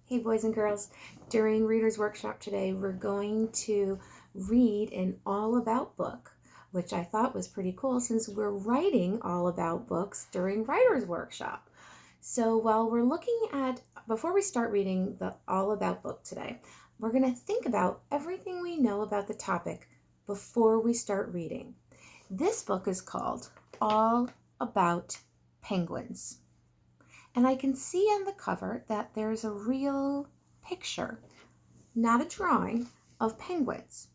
Hey boys and girls, during Reader's Workshop today we're going to read an all about book, which I thought was pretty cool since we're writing all about books during Writer's Workshop. So before we start reading the all about book today, we're going to think about everything we know about the topic before we start reading. This book is called All About Penguins. And I can see on the cover that there's a real picture, not a drawing, of penguins.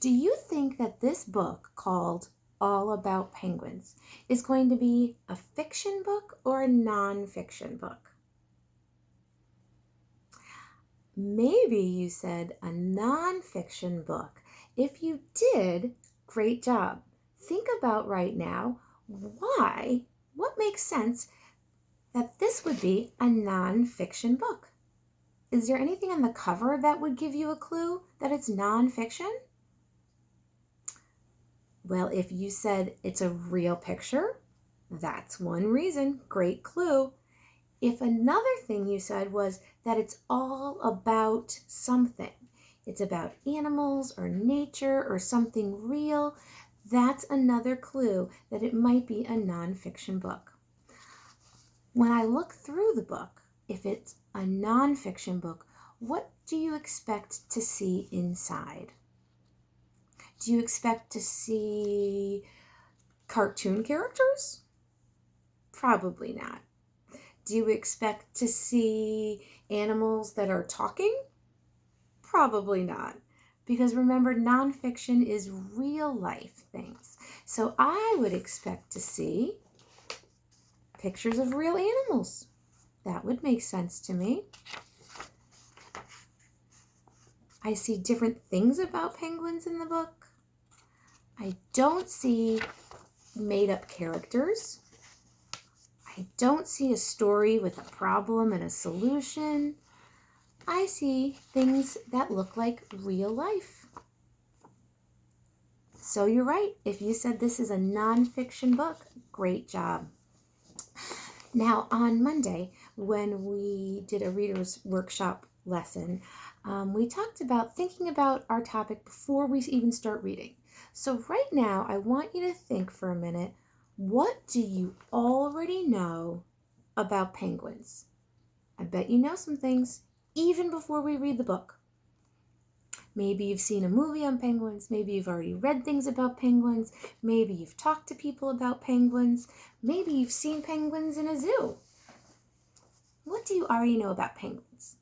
Do you think that this book called All About Penguins is going to be a fiction book or a non-fiction book? Maybe you said a non-fiction book. If you did, great job. Think about right now what makes sense that this would be a non-fiction book. Is there anything on the cover that would give you a clue that it's non-fiction? Well, if you said it's a real picture, that's one reason. Great clue. If another thing you said was that it's all about something, it's about animals or nature or something real, that's another clue that it might be a non-fiction book. When I look through the book, if it's a non-fiction book, what do you expect to see inside? Do you expect to see cartoon characters? Probably not. Do you expect to see animals that are talking? Probably not. Because remember, non-fiction is real life things. So I would expect to see pictures of real animals. That would make sense to me. I see different things about penguins in the book. I don't see made-up characters. I don't see a story with a problem and a solution. I see things that look like real life. So you're right. If you said this is a non-fiction book, great job. Now, on Monday, when we did a Reader's Workshop lesson, we talked about thinking about our topic before we even start reading. So right now, I want you to think for a minute, what do you already know about penguins? I bet you know some things even before we read the book. Maybe you've seen a movie on penguins. Maybe you've already read things about penguins. Maybe you've talked to people about penguins. Maybe you've seen penguins in a zoo. What do you already know about penguins?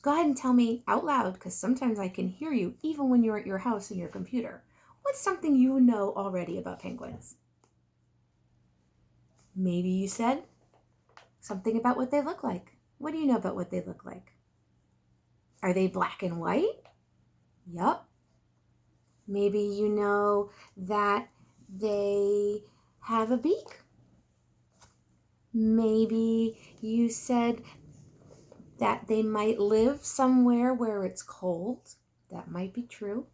Go ahead and tell me out loud, because sometimes I can hear you even when you're at your house in your computer. What's something you know already about penguins? Maybe you said something about what they look like. What do you know about what they look like? Are they black and white? Yup. Maybe you know that they have a beak. Maybe you said that they might live somewhere where it's cold. That might be true.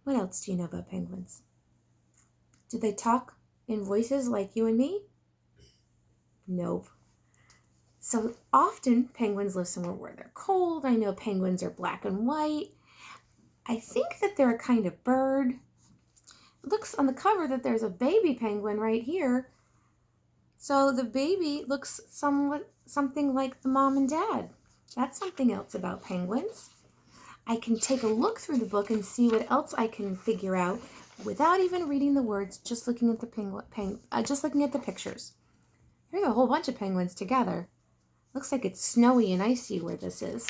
What else do you know about penguins? Do they talk in voices like you and me? Nope. So often penguins live somewhere where they're cold. I know penguins are black and white. I think that they're a kind of bird. It looks on the cover that there's a baby penguin right here. So the baby looks something like the mom and dad. That's something else about penguins. I can take a look through the book and see what else I can figure out without even reading the words, just looking at the pictures. Here's a whole bunch of penguins together. Looks like it's snowy and icy where this is.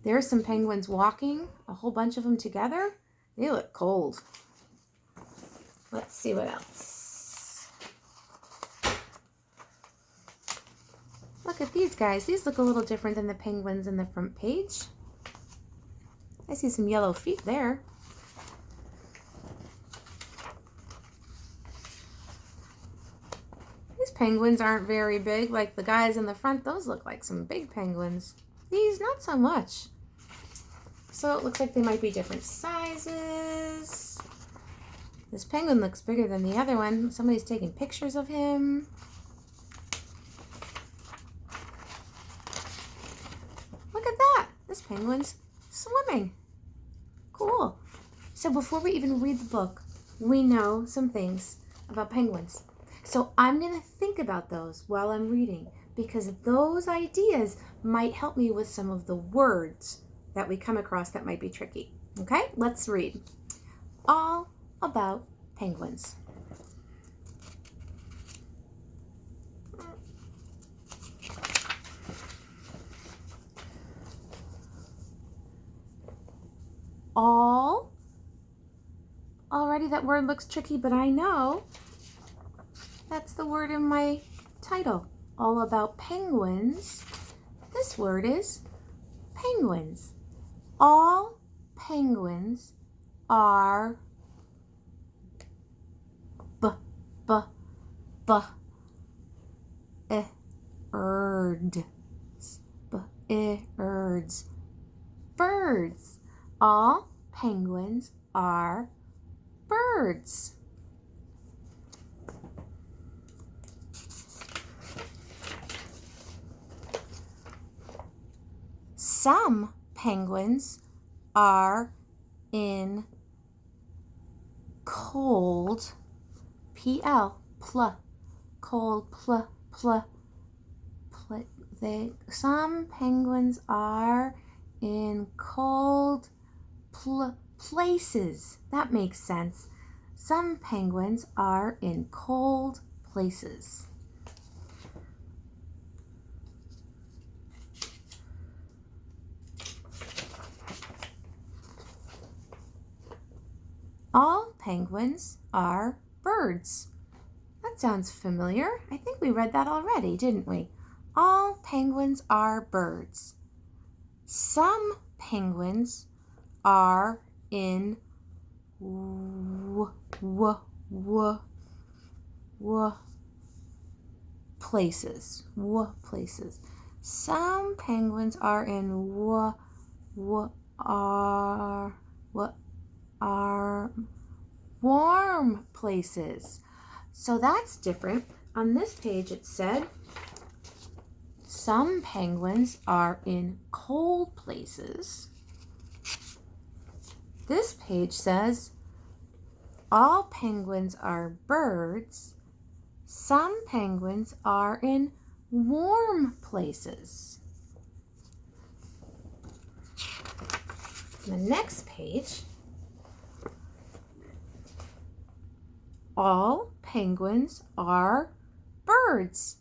There's some penguins walking, a whole bunch of them together. They look cold. Let's see what else. Look at these guys. These look a little different than the penguins in the front page. I see some yellow feet there. Penguins aren't very big like the guys in the front. Those look like some big penguins. These, not so much. So it looks like they might be different sizes. This penguin looks bigger than the other one. Somebody's taking pictures of him. Look at that. This penguin's swimming. Cool. So before we even read the book, we know some things about penguins. So I'm going to think about those while I'm reading, because those ideas might help me with some of the words that we come across that might be tricky. Okay, let's read. All about penguins. All. Already that word looks tricky, but I know that's the word in my title. All about penguins. This word is penguins. All penguins are birds. Birds. All penguins are birds. Some penguins are in cold, some penguins are in cold places. That makes sense. Some penguins are in cold places. All penguins are birds. That sounds familiar. I think we read that already, didn't we? All penguins are birds. Some penguins are in places. Some penguins are in are warm places. So that's different. On this page it said some penguins are in cold places. This page says all penguins are birds. Some penguins are in warm places. The next page, all penguins are birds.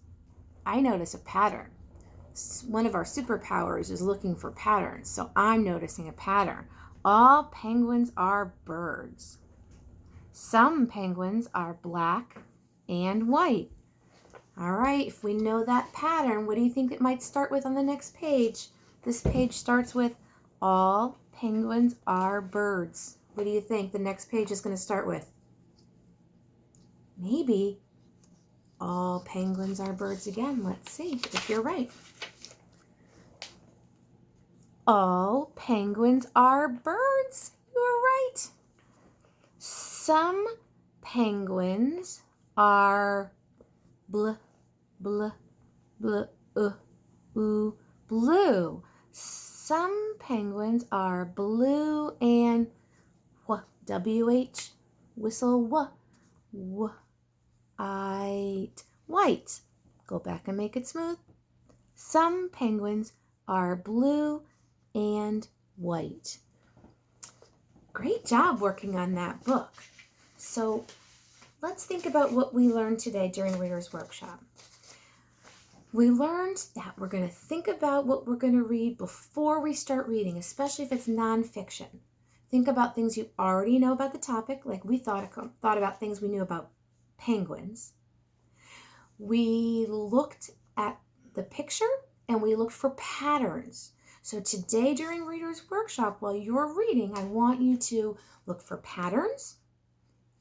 I notice a pattern. One of our superpowers is looking for patterns, so I'm noticing a pattern. All penguins are birds. Some penguins are black and white. All right, if we know that pattern, what do you think it might start with on the next page? This page starts with all penguins are birds. What do you think the next page is going to start with? Maybe all penguins are birds again. Let's see if you're right. All penguins are birds. You are right. Some penguins are blue. Some penguins are blue and WH, whistle white. Go back and make it smooth. Some penguins are blue and white. Great job working on that book. So let's think about what we learned today during Reader's Workshop. We learned that we're going to think about what we're going to read before we start reading, especially if it's nonfiction. Think about things you already know about the topic, like we thought about things we knew about penguins. We looked at the picture and we looked for patterns. So today during Reader's Workshop, while you're reading, I want you to look for patterns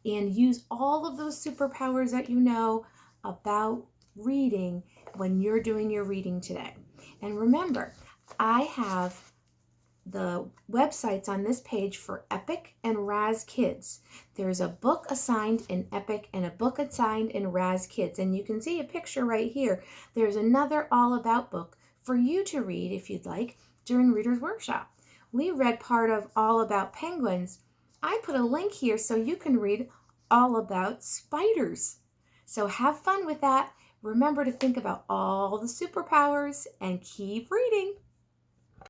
and use all of those superpowers that you know about reading when you're doing your reading today. And remember, I have the websites on this page for Epic and Raz Kids. There's a book assigned in Epic and a book assigned in Raz Kids, and you can see a picture right here. There's another All About book for you to read if you'd like during Reader's Workshop. We read part of All About Penguins. I put a link here so you can read All About Spiders. So have fun with that. Remember to think about all the superpowers and keep reading.